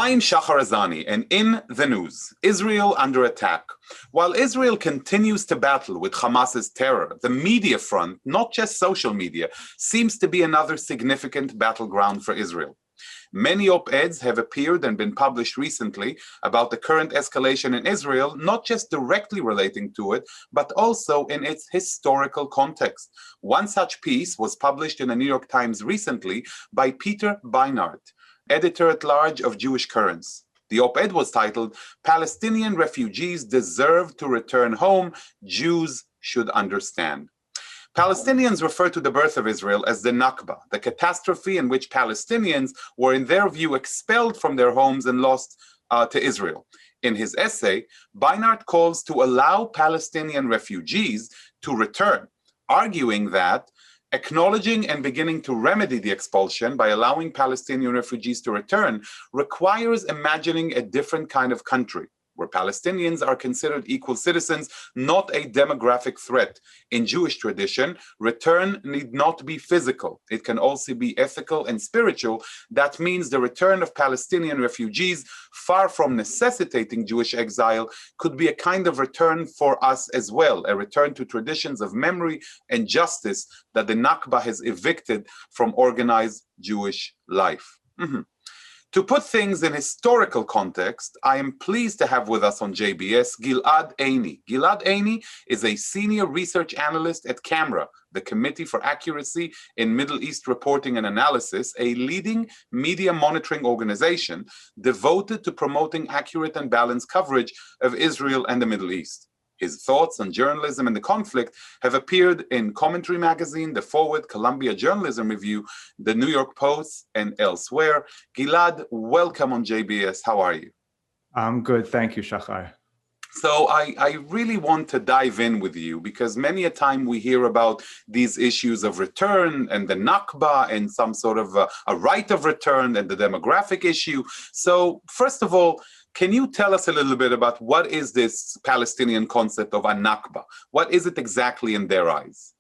I'm Shahar Azani, and in the news, Israel under attack. While Israel continues to battle with Hamas's terror, the media front, not just social media, seems to be another significant battleground for Israel. Many op-eds have appeared and been published recently about the current escalation in Israel, not just directly relating to it, but also in its historical context. One such piece was published in the New York Times recently by Peter Beinart, editor-at-large of Jewish Currents. The op-ed was titled, "Palestinian Refugees Deserve to Return Home, Jews Should Understand." Palestinians refer to the birth of Israel as the Nakba, the catastrophe in which Palestinians were, in their view, expelled from their homes and lost to Israel. In his essay, Beinart calls to allow Palestinian refugees to return, arguing that acknowledging and beginning to remedy the expulsion by allowing Palestinian refugees to return requires imagining a different kind of country, where Palestinians are considered equal citizens, not a demographic threat. In Jewish tradition, return need not be physical. It can also be ethical and spiritual. That means the return of Palestinian refugees, far from necessitating Jewish exile, could be a kind of return for us as well, a return to traditions of memory and justice that the Nakba has evicted from organized Jewish life. To put things in historical context, I am pleased to have with us on JBS Gilead Ini. Gilead Ini is a senior research analyst at CAMRA, the Committee for Accuracy in Middle East Reporting and Analysis, a leading media monitoring organization devoted to promoting accurate and balanced coverage of Israel and the Middle East. His thoughts on journalism and the conflict have appeared in Commentary Magazine, The Forward, Columbia Journalism Review, The New York Post, and elsewhere. Gilead, welcome on JBS. How are you? I'm good. Thank you, Shahar. So I really want to dive in with you because many a time we hear about these issues of return and the Nakba and some sort of a right of return and the demographic issue. So first of all, can you tell us a little bit about what is this Palestinian concept of a Nakba? What is it exactly in their eyes?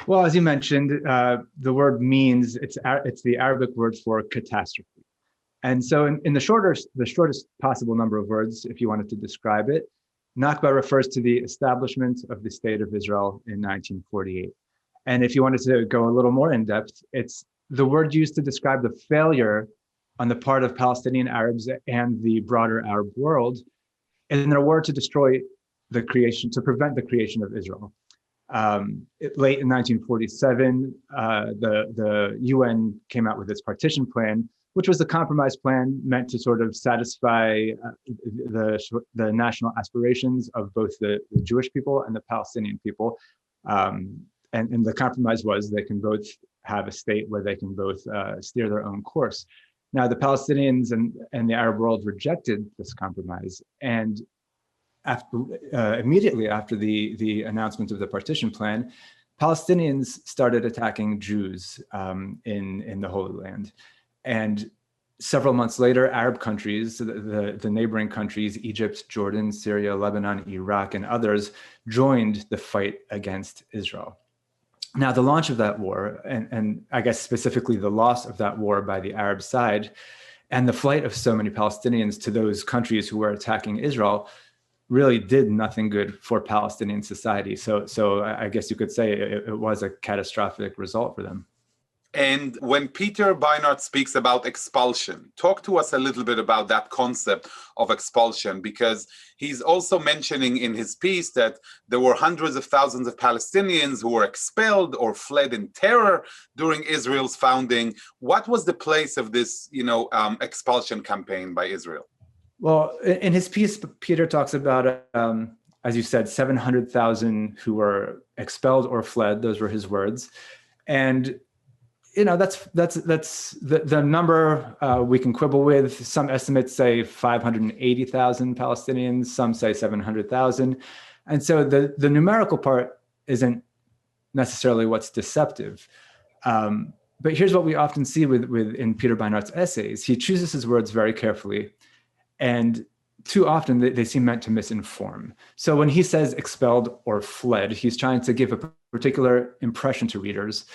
Well, as you mentioned, the word means, it's the Arabic word for catastrophe. And so in the shortest possible number of words, if you wanted to describe it, Nakba refers to the establishment of the State of Israel in 1948. And if you wanted to go a little more in depth, it's the word used to describe the failure on the part of Palestinian Arabs and the broader Arab world in their war to destroy the creation, to prevent the creation of Israel. Late in 1947, the UN came out with its partition plan, which was a compromise plan meant to sort of satisfy the national aspirations of both the Jewish people and the Palestinian people. And the compromise was they can both have a state where they can both steer their own course. Now, the Palestinians and the Arab world rejected this compromise. And immediately after the announcement of the partition plan, Palestinians started attacking Jews in the Holy Land. And several months later, Arab countries, the neighboring countries, Egypt, Jordan, Syria, Lebanon, Iraq, and others, joined the fight against Israel. Now, the launch of that war, and I guess specifically the loss of that war by the Arab side, and the flight of so many Palestinians to those countries who were attacking Israel, really did nothing good for Palestinian society. So I guess you could say it was a catastrophic result for them. And when Peter Beinart speaks about expulsion, talk to us a little bit about that concept of expulsion, because he's also mentioning in his piece that there were hundreds of thousands of Palestinians who were expelled or fled in terror during Israel's founding. What was the place of this, expulsion campaign by Israel? Well, in his piece, Peter talks about, as you said, 700,000 who were expelled or fled. Those were his words. And that's the number we can quibble with. Some estimates say 580,000 Palestinians, some say 700,000. And so the numerical part isn't necessarily what's deceptive. But here's what we often see in Peter Beinart's essays. He chooses his words very carefully, and too often they seem meant to misinform. So when he says expelled or fled, he's trying to give a particular impression to readers.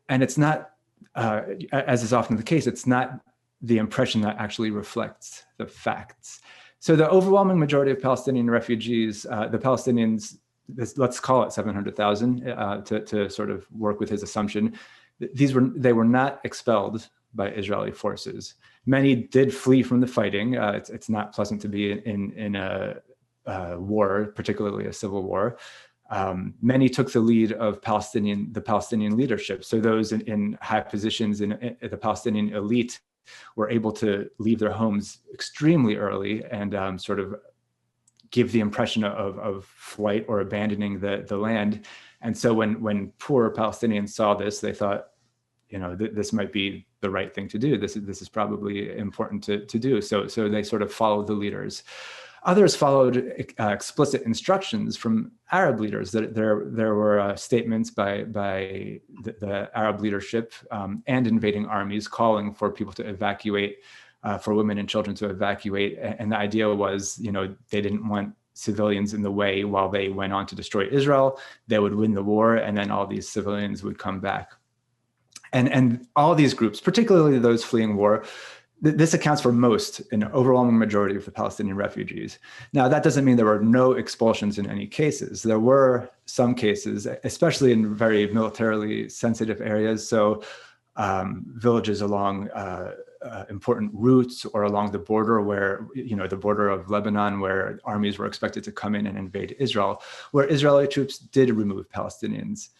And it's not, as is often the case, it's not the impression that actually reflects the facts. So the overwhelming majority of Palestinian refugees, the Palestinians, let's call it 700,000 to sort of work with his assumption, they were not expelled by Israeli forces. Many did flee from the fighting. It's not pleasant to be in a war, particularly a civil war. Many took the lead of the Palestinian leadership. So those in high positions in the Palestinian elite were able to leave their homes extremely early and sort of give the impression of flight or abandoning the land. And so when poor Palestinians saw this, they thought, this might be the right thing to do. This is probably important to do. So they sort of followed the leaders. Others followed explicit instructions from Arab leaders. There were statements by the Arab leadership and invading armies calling for people to evacuate, for women and children to evacuate. And the idea was, they didn't want civilians in the way while they went on to destroy Israel. They would win the war, and then all these civilians would come back. And all these groups, particularly those fleeing war, this accounts for an overwhelming majority of the Palestinian refugees. Now, that doesn't mean there were no expulsions in any cases. There were some cases, especially in very militarily sensitive areas. So villages along important routes or along the border where, the border of Lebanon, where armies were expected to come in and invade Israel, where Israeli troops did remove Palestinians.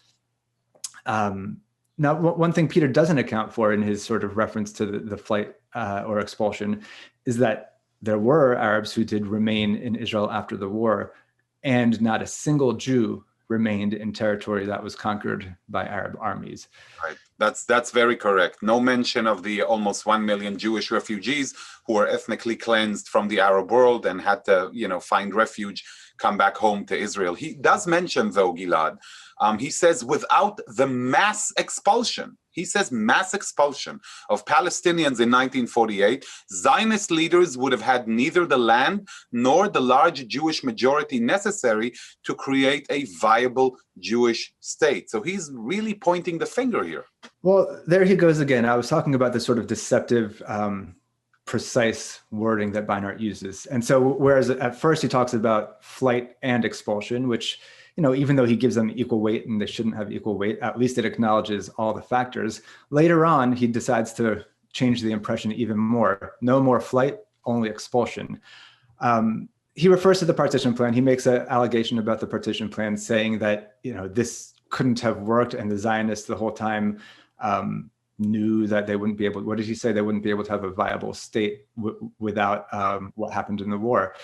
Now, one thing Peter doesn't account for in his sort of reference to the flight or expulsion is that there were Arabs who did remain in Israel after the war, and not a single Jew remained in territory that was conquered by Arab armies. Right. That's very correct. No mention of the almost 1 million Jewish refugees who were ethnically cleansed from the Arab world and had to, find refuge, come back home to Israel. He does mention, though, Gilad, he says without the mass expulsion, of Palestinians in 1948, Zionist leaders would have had neither the land nor the large Jewish majority necessary to create a viable Jewish state. So he's really pointing the finger here. Well, there he goes again. I was talking about the sort of deceptive, precise wording that Beinart uses. And so whereas at first he talks about flight and expulsion, which, even though he gives them equal weight and they shouldn't have equal weight, at least it acknowledges all the factors. Later on, he decides to change the impression even more. No more flight, only expulsion. He refers to the partition plan. He makes an allegation about the partition plan, saying that, this couldn't have worked, and the Zionists the whole time knew that they wouldn't be able, what did he say? They wouldn't be able to have a viable state without what happened in the war.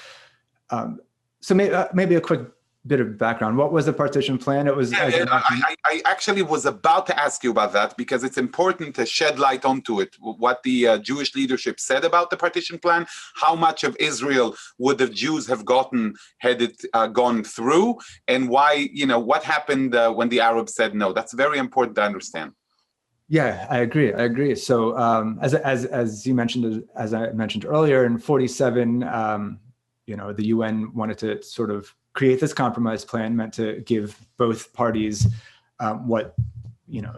So maybe a quick bit of background. What was the partition plan? It was. I actually was about to ask you about that because it's important to shed light onto it. What the Jewish leadership said about the partition plan, how much of Israel would the Jews have gone through, and why, what happened when the Arabs said no. That's very important to understand. Yeah, I agree. So as you mentioned, as I mentioned earlier, in 1947, the UN wanted to sort of create this compromise plan meant to give both parties what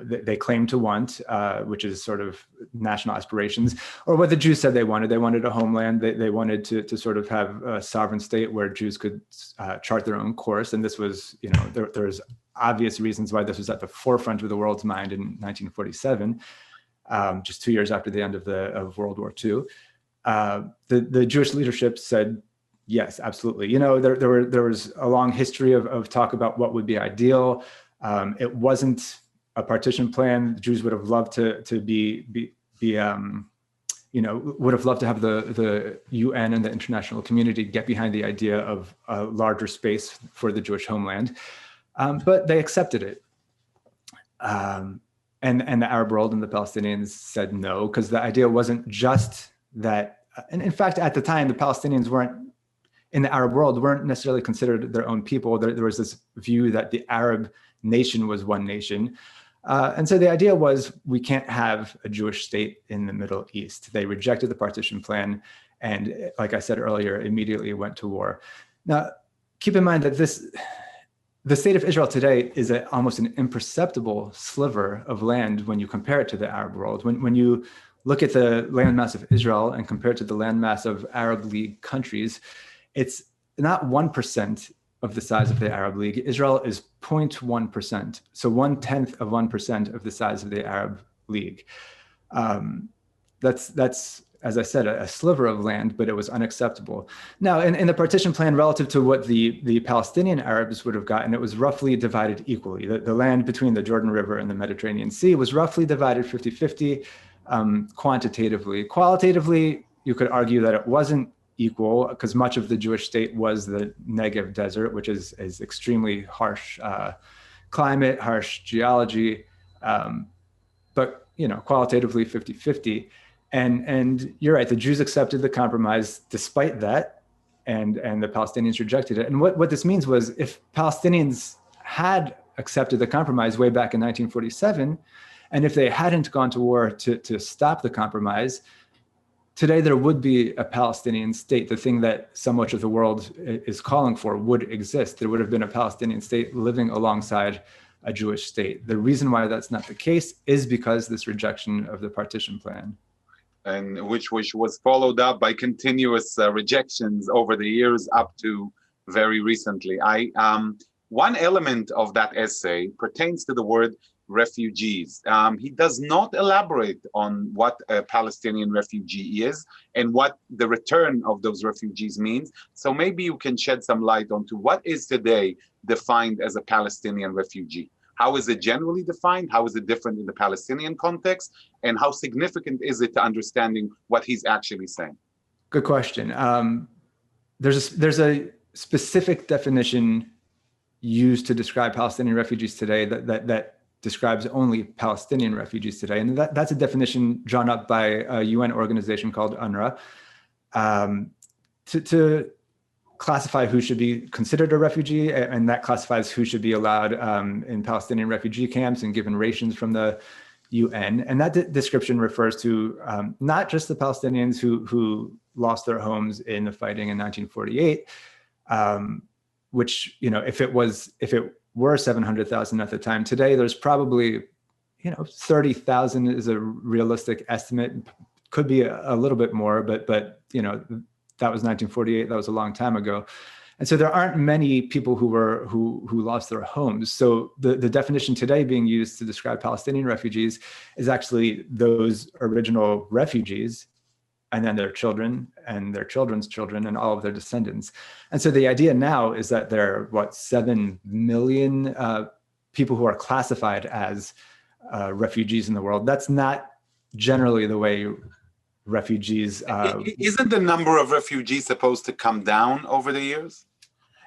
they claim to want, which is sort of national aspirations, or what the Jews said they wanted. They wanted a homeland. They wanted to sort of have a sovereign state where Jews could chart their own course. And this was, there's obvious reasons why this was at the forefront of the world's mind in 1947, just 2 years after the end of World War II. The Jewish leadership said, yes, absolutely. There was a long history of talk about what would be ideal. It wasn't a partition plan. The Jews would have loved to would have loved to have the UN and the international community get behind the idea of a larger space for the Jewish homeland, but they accepted it. And the Arab world and the Palestinians said no, because the idea wasn't just that. And in fact, at the time, the Palestinians in the Arab world weren't necessarily considered their own people. There was this view that the Arab nation was one nation. And so the idea was we can't have a Jewish state in the Middle East. They rejected the partition plan and, like I said earlier, immediately went to war. Now, keep in mind that the state of Israel today is almost an imperceptible sliver of land when you compare it to the Arab world. When you look at the landmass of Israel and compare it to the landmass of Arab League countries, it's not 1% of the size of the Arab League. Israel is 0.1%, so 1/10 of 1% of the size of the Arab League. That's, as I said, a sliver of land, but it was unacceptable. Now, in the partition plan, relative to what the Palestinian Arabs would have gotten, it was roughly divided equally. The land between the Jordan River and the Mediterranean Sea was roughly divided 50-50 quantitatively. Qualitatively, you could argue that it wasn't equal because much of the Jewish state was the Negev desert, which is extremely harsh climate, harsh geology, but qualitatively 50-50. And you're right, the Jews accepted the compromise despite that, and the Palestinians rejected it. And what this means was, if Palestinians had accepted the compromise way back in 1947, and if they hadn't gone to war to stop the compromise, today there would be a Palestinian state. The thing that so much of the world is calling for would exist. There would have been a Palestinian state living alongside a Jewish state. The reason why that's not the case is because this rejection of the partition plan. And which was followed up by continuous rejections over the years up to very recently. One element of that essay pertains to the word refugees. He does not elaborate on what a Palestinian refugee is and what the return of those refugees means. So maybe you can shed some light onto what is today defined as a Palestinian refugee. How is it generally defined? How is it different in the Palestinian context? And how significant is it to understanding what he's actually saying? Good question. There's a specific definition used to describe Palestinian refugees today that describes only Palestinian refugees today. And that's a definition drawn up by a UN organization called UNRWA to classify who should be considered a refugee, and that classifies who should be allowed in Palestinian refugee camps and given rations from the UN. And that description refers to not just the Palestinians who lost their homes in the fighting in 1948, which, if it were 700,000 at the time, today there's probably 30,000 is a realistic estimate. Could be a little bit more, but that was 1948. That was a long time ago. And so there aren't many people who lost their homes. So the definition today being used to describe Palestinian refugees is actually those original refugees, and then their children and their children's children and all of their descendants. And so the idea now is that there are 7 million people who are classified as refugees in the world. That's not generally the way refugees. Isn't the number of refugees supposed to come down over the years?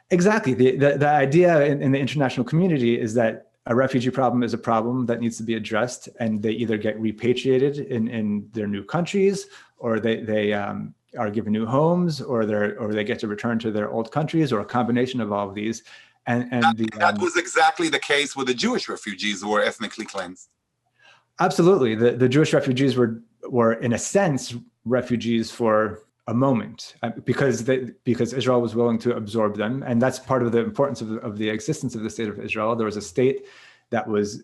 Exactly. The idea in the international community is that a refugee problem is a problem that needs to be addressed, and they either get repatriated in their new countries, or they are given new homes, or they get to return to their old countries, or a combination of all of these. And that was exactly the case with the Jewish refugees who were ethnically cleansed. Absolutely. The Jewish refugees were in a sense refugees for a moment, because Israel was willing to absorb them. And that's part of the importance of the existence of the state of Israel. There was a state that was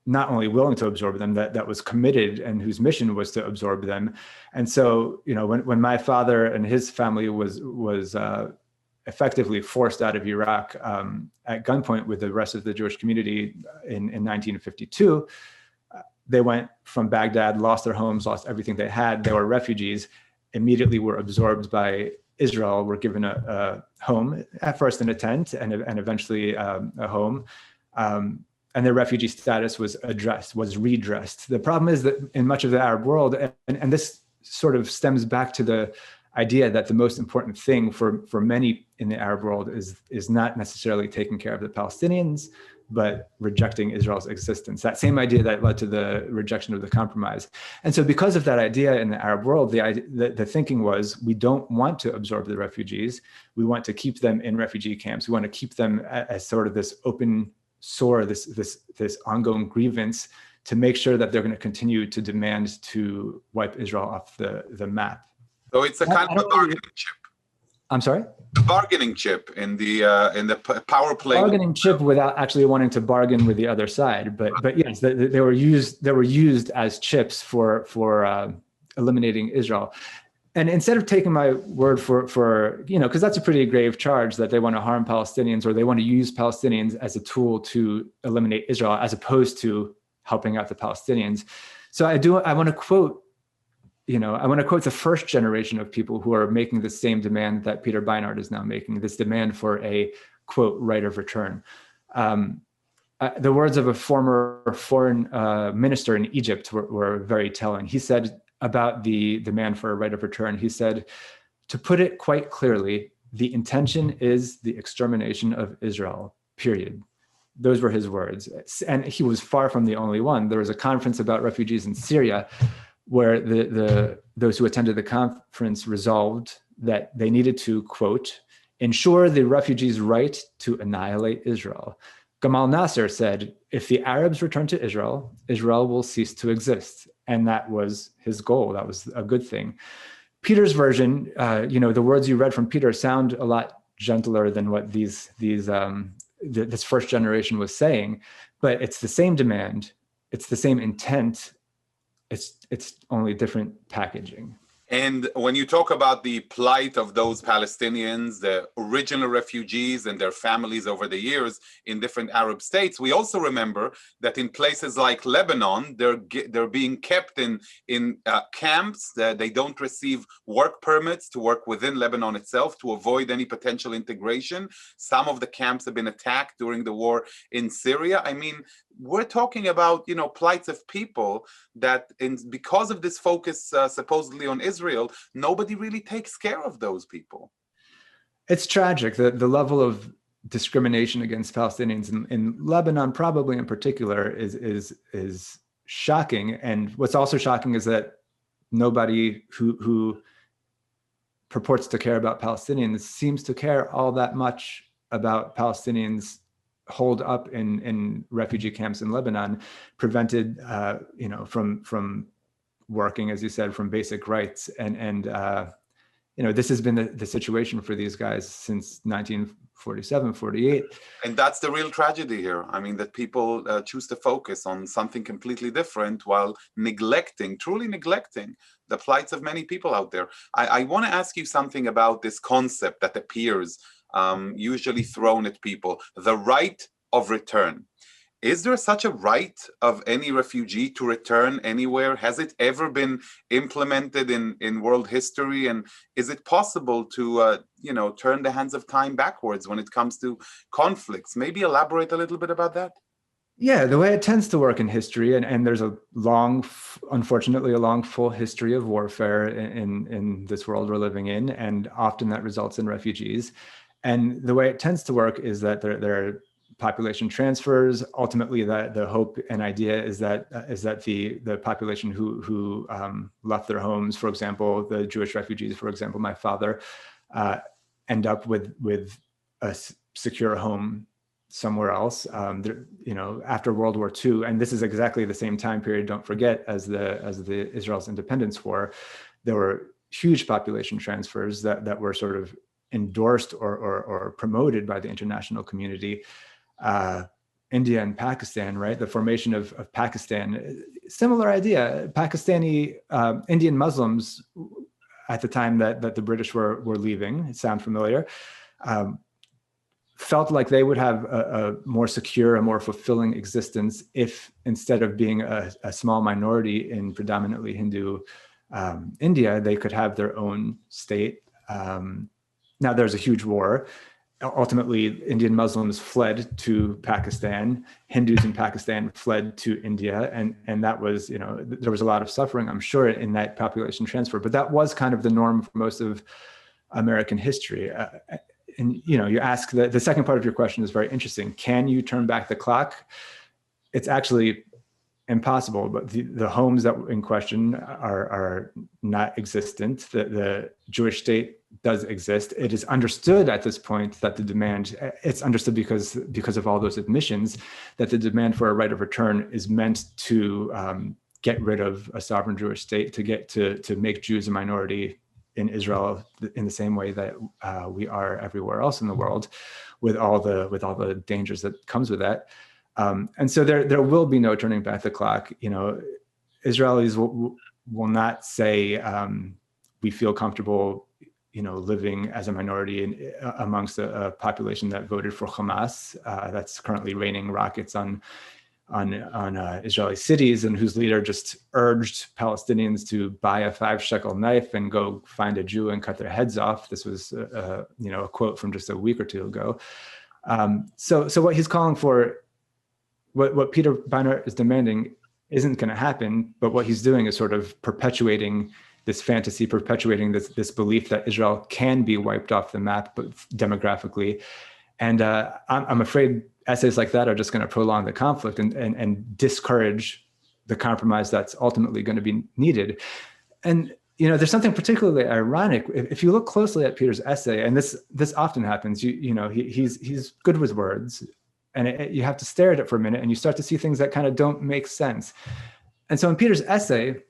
not only willing to absorb them, that was committed and whose mission was to absorb them. And so, when my father and his family was effectively forced out of Iraq at gunpoint with the rest of the Jewish community in 1952, they went from Baghdad, lost their homes, lost everything they had. They were refugees, immediately were absorbed by Israel, were given a home, at first in a tent and eventually a home. And their refugee status was redressed. The problem is that in much of the Arab world, and this sort of stems back to the idea that the most important thing for many in the Arab world is not necessarily taking care of the Palestinians, but rejecting Israel's existence. That same idea that led to the rejection of the compromise. And so because of that idea in the Arab world, the thinking was, we don't want to absorb the refugees. We want to keep them in refugee camps. We want to keep them as sort of this open sore, this ongoing grievance, to make sure that they're going to continue to demand to wipe Israel off the map. So it's a kind of a bargaining chip. I'm sorry? The bargaining chip in the power play. Bargaining chip without actually wanting to bargain with the other side. But yes, they were used as chips for eliminating Israel. And instead of taking my word for because that's a pretty grave charge that they want to harm Palestinians or they want to use Palestinians as a tool to eliminate Israel as opposed to helping out the Palestinians. So I want to quote the first generation of people who are making the same demand that Peter Beinart is now making, this demand for a, quote, right of return. The words of a former foreign minister in Egypt were very telling. He said about the demand for a right of return, he said, to put it quite clearly, the intention is the extermination of Israel, period. Those were his words. And he was far from the only one. There was a conference about refugees in Syria where those who attended the conference resolved that they needed to, quote, ensure the refugees' right to annihilate Israel. Gamal Nasser said, if the Arabs return to Israel, Israel will cease to exist. And that was his goal. That was a good thing. Peter's version, the words you read from Peter sound a lot gentler than what this first generation was saying, but it's the same demand. It's the same intent. It's only different packaging. And when you talk about the plight of those Palestinians, the original refugees and their families over the years in different Arab states, we also remember that in places like Lebanon, they're being kept in camps. That they don't receive work permits to work within Lebanon itself to avoid any potential integration. Some of the camps have been attacked during the war in Syria. I mean, we're talking about, plights of people that because of this focus supposedly on Israel, nobody really takes care of those people. It's tragic. The level of discrimination against Palestinians in Lebanon, probably in particular, is shocking. And what's also shocking is that nobody who purports to care about Palestinians seems to care all that much about Palestinians holed up in refugee camps in Lebanon, prevented from working, as you said, from basic rights. And this has been the situation for these guys since 1947, 48. And that's the real tragedy here. I mean, that people choose to focus on something completely different while truly neglecting the plights of many people out there. I want to ask you something about this concept that appears usually thrown at people, the right of return. Is there such a right of any refugee to return anywhere? Has it ever been implemented in world history? And is it possible to, turn the hands of time backwards when it comes to conflicts? Maybe elaborate a little bit about that. Yeah, the way it tends to work in history, and there's unfortunately, a long, full history of warfare in this world we're living in, and often that results in refugees. And the way it tends to work is that there are population transfers. Ultimately, the hope and idea is that the population who left their homes, for example, the Jewish refugees, for example, my father, end up with a secure home somewhere else. After World War II, and this is exactly the same time period. Don't forget, as the Israel's independence war, there were huge population transfers that were sort of endorsed or promoted by the international community. India and Pakistan, right? The formation of Pakistan, similar idea. Pakistani Indian Muslims at the time that the British were leaving, it sounds familiar, felt like they would have a more secure, a more fulfilling existence if, instead of being a small minority in predominantly Hindu India, they could have their own state. Now there's a huge war. Ultimately, Indian Muslims fled to Pakistan. Hindus in Pakistan fled to India. And that was, there was a lot of suffering, I'm sure, in that population transfer. But that was kind of the norm for most of American history. And, you ask, the second part of your question is very interesting. Can you turn back the clock? It's actually impossible, but the homes that in question are not existent. The Jewish state does exist. It is understood at this point that it's understood because of all those admissions, that the demand for a right of return is meant to get rid of a sovereign Jewish state, to make Jews a minority in Israel in the same way that we are everywhere else in the world, with all the dangers that comes with that. And so there will be no turning back the clock. Israelis will not say we feel comfortable, living as a minority amongst a population that voted for Hamas, that's currently raining rockets on Israeli cities, and whose leader just urged Palestinians to buy a 5-shekel knife and go find a Jew and cut their heads off. This was a quote from just a week or two ago. So what he's calling for, what Peter Beinart is demanding, isn't going to happen. But what he's doing is sort of perpetuating this fantasy, perpetuating this belief that Israel can be wiped off the map, but demographically. And I'm afraid essays like that are just going to prolong the conflict and discourage the compromise that's ultimately going to be needed. And there's something particularly ironic if you look closely at Peter's essay, and this often happens. He's good with words, and you have to stare at it for a minute, and you start to see things that kind of don't make sense. And so in Peter's essay,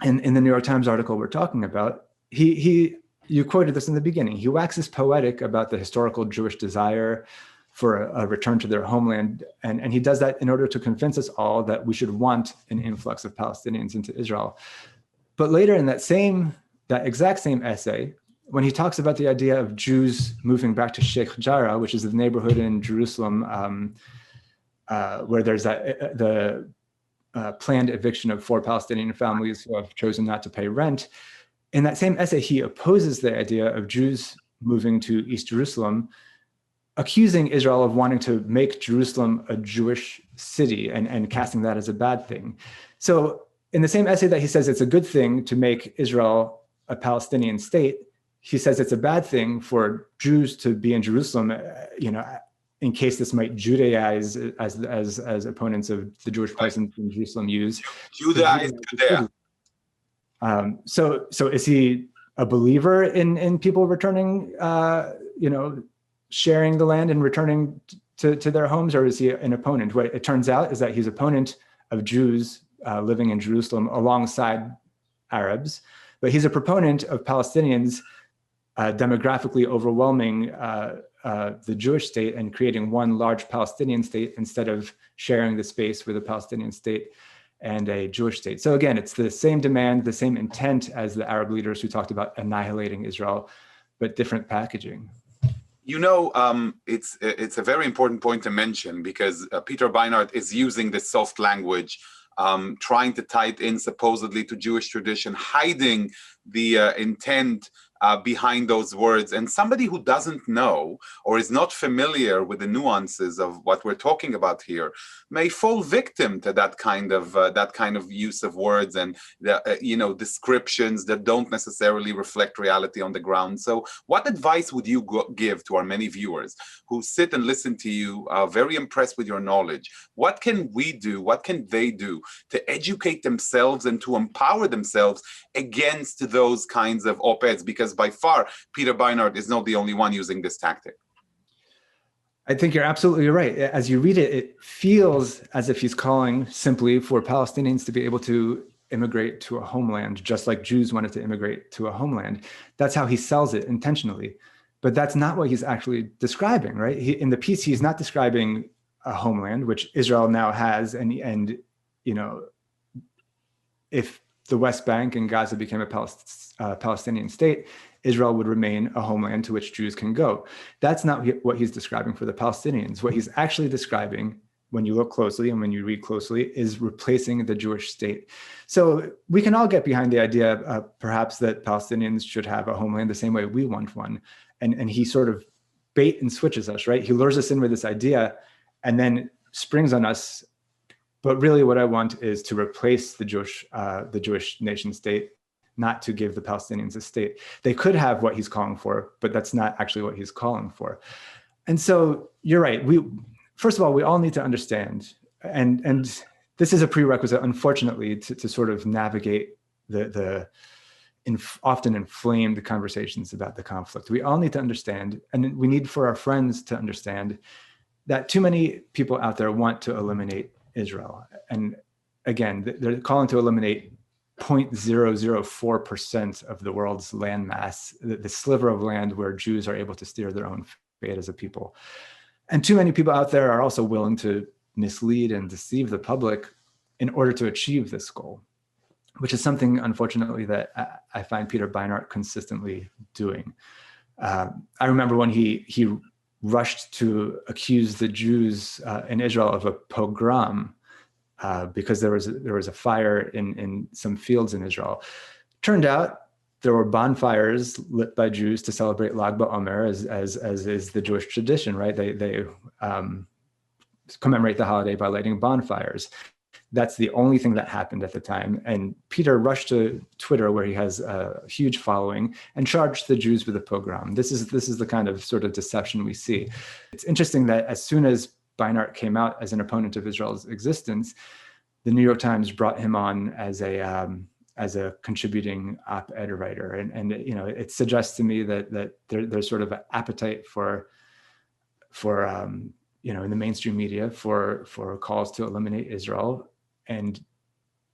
in the New York Times article we're talking about, you quoted this in the beginning. He waxes poetic about the historical Jewish desire for a return to their homeland. And he does that in order to convince us all that we should want an influx of Palestinians into Israel. But later in that exact same essay, when he talks about the idea of Jews moving back to Sheikh Jarrah, which is the neighborhood in Jerusalem where there's the planned eviction of 4 Palestinian families who have chosen not to pay rent, in that same essay, he opposes the idea of Jews moving to East Jerusalem, accusing Israel of wanting to make Jerusalem a Jewish city and casting that as a bad thing. So in the same essay that he says it's a good thing to make Israel a Palestinian state, he says it's a bad thing for Jews to be in Jerusalem, in case this might Judaize, as opponents of the Jewish presence in Jerusalem use. Judaize Judea. So is he a believer in people returning, sharing the land and returning to their homes, or is he an opponent? What it turns out is that he's opponent of Jews living in Jerusalem alongside Arabs, but he's a proponent of Palestinians demographically overwhelming the Jewish state and creating one large Palestinian state instead of sharing the space with a Palestinian state and a Jewish state. So again, it's the same demand, the same intent as the Arab leaders who talked about annihilating Israel, but different packaging. It's a very important point to mention, because Peter Beinart is using this soft language, trying to tie it in supposedly to Jewish tradition, hiding the intent behind those words. And somebody who doesn't know or is not familiar with the nuances of what we're talking about here may fall victim to that kind of use of words and descriptions that don't necessarily reflect reality on the ground. So what advice would you give to our many viewers who sit and listen to you, very impressed with your knowledge? What can we do? What can they do to educate themselves and to empower themselves against those kinds of op-eds? Because by far, Peter Beinart is not the only one using this tactic. I think you're absolutely right. As you read it, it feels as if he's calling simply for Palestinians to be able to immigrate to a homeland, just like Jews wanted to immigrate to a homeland. That's how he sells it intentionally. But that's not what he's actually describing, right? In the piece, he's not describing a homeland, which Israel now has. And if the West Bank and Gaza became a Palestinian state, Israel would remain a homeland to which Jews can go. That's not what he's describing for the Palestinians. What he's actually describing, when you look closely and when you read closely, is replacing the Jewish state. So we can all get behind the idea, perhaps, that Palestinians should have a homeland the same way we want one. And he sort of bait and switches us, right? He lures us in with this idea and then springs on us. But really what I want is to replace the Jewish nation state, not to give the Palestinians a state. They could have what he's calling for, but that's not actually what he's calling for. And so you're right. First of all, we all need to understand, and this is a prerequisite, unfortunately, to sort of navigate the often inflamed conversations about the conflict. We all need to understand, and we need for our friends to understand, that too many people out there want to eliminate Israel. And again, they're calling to eliminate 0.004% of the world's landmass, the sliver of land where Jews are able to steer their own fate as a people. And too many people out there are also willing to mislead and deceive the public in order to achieve this goal, which is something, unfortunately, that I find Peter Beinart consistently doing. I remember when he rushed to accuse the Jews in Israel of a pogrom because there was a fire in some fields in Israel. Turned out there were bonfires lit by Jews to celebrate Lag BaOmer, as is the Jewish tradition, right? They commemorate the holiday by lighting bonfires. That's the only thing that happened at the time. And Peter rushed to Twitter, where he has a huge following, and charged the Jews with a pogrom. This is the kind of sort of deception we see. It's interesting that as soon as Beinart came out as an opponent of Israel's existence, the New York Times brought him on as a contributing op-ed writer, and it suggests to me that there's sort of an appetite for in the mainstream media for calls to eliminate Israel, and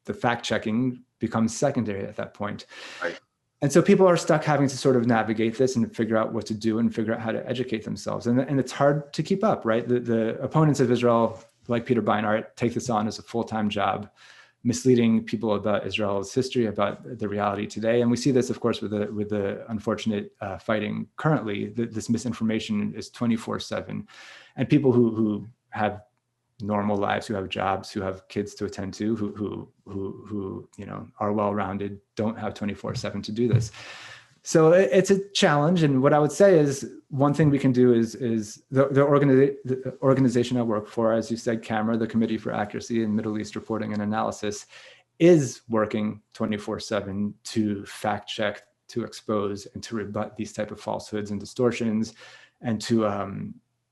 the fact-checking becomes secondary at that point. Right. And so people are stuck having to sort of navigate this and figure out what to do and figure out how to educate themselves. And it's hard to keep up, right? The opponents of Israel, like Peter Beinart, take this on as a full-time job, misleading people about Israel's history, about the reality today. And we see this, of course, with the unfortunate fighting currently. This misinformation is 24/7. And people who have normal lives, who have jobs, who have kids to attend to, who are well-rounded, don't have 24/7 to do this. So it's a challenge. And what I would say is one thing we can do is the organization I work for, as you said, CAMERA, the Committee for Accuracy in Middle East Reporting and Analysis, is working 24/7 to fact check, to expose, and to rebut these type of falsehoods and distortions, and to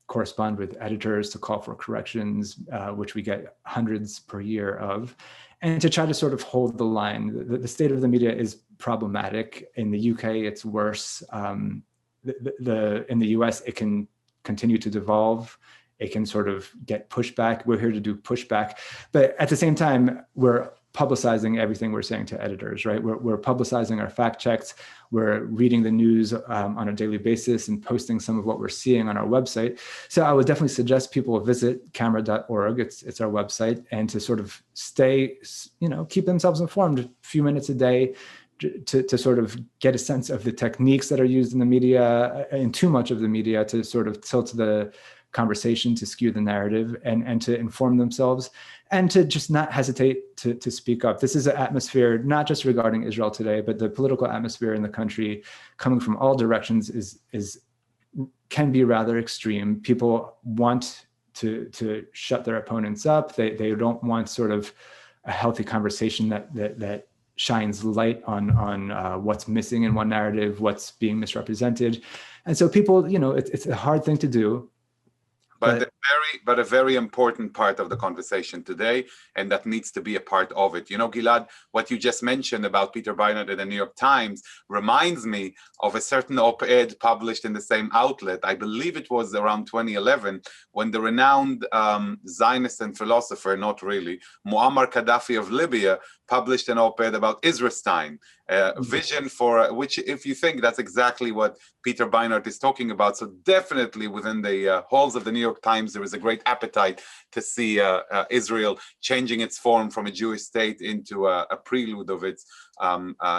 correspond with editors to call for corrections, which we get hundreds per year of, and to try to sort of hold the line. The state of the media is problematic. In the UK, it's worse. In the US, it can continue to devolve. It can sort of get pushback. We're here to do pushback. But at the same time, we're publicizing everything we're saying to editors, right? We're publicizing our fact checks. We're reading the news on a daily basis and posting some of what we're seeing on our website. So I would definitely suggest people visit camera.org. It's our website, and to sort of stay, keep themselves informed a few minutes a day, to sort of get a sense of the techniques that are used in the media, and too much of the media to sort of tilt the conversation, to skew the narrative, and to inform themselves, and to just not hesitate to speak up. This is an atmosphere, not just regarding Israel today, but the political atmosphere in the country, coming from all directions, can be rather extreme. People want to shut their opponents up. They don't want sort of a healthy conversation that shines light on what's missing in one narrative, what's being misrepresented. And so people, it's a hard thing to do. But a very important part of the conversation today, and that needs to be a part of it. Gilad, what you just mentioned about Peter Beinart in the New York Times reminds me of a certain op-ed published in the same outlet. I believe it was around 2011, when the renowned Zionist and philosopher, not really, Muammar Gaddafi of Libya, published an op-ed about Israelstein, vision for which, if you think, that's exactly what Peter Beinart is talking about. So definitely within the halls of the New York Times, there is a great appetite to see Israel changing its form from a Jewish state into a prelude of its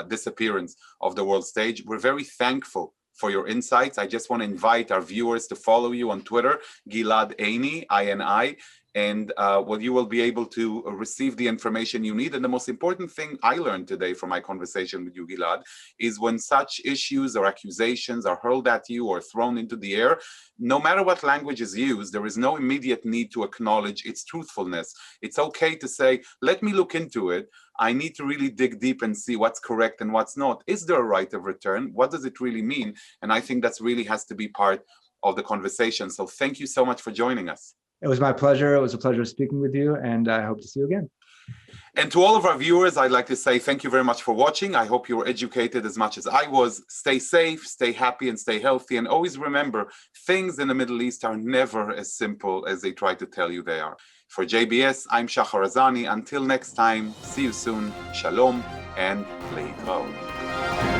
disappearance of the world stage. We're very thankful for your insights. I just want to invite our viewers to follow you on Twitter, Gilead Ini, INI, and you will be able to receive the information you need. And the most important thing I learned today from my conversation with you, Gilead, is when such issues or accusations are hurled at you or thrown into the air, no matter what language is used, there is no immediate need to acknowledge its truthfulness. It's okay to say, let me look into it. I need to really dig deep and see what's correct and what's not. Is there a right of return? What does it really mean? And I think that's really has to be part of the conversation. So thank you so much for joining us. It was my pleasure. It was a pleasure speaking with you, and I hope to see you again. And to all of our viewers, I'd like to say thank you very much for watching. I hope you were educated as much as I was. Stay safe, stay happy, and stay healthy. And always remember, things in the Middle East are never as simple as they try to tell you they are. For JBS, I'm Shahar Azani. Until next time, see you soon. Shalom and להתראות.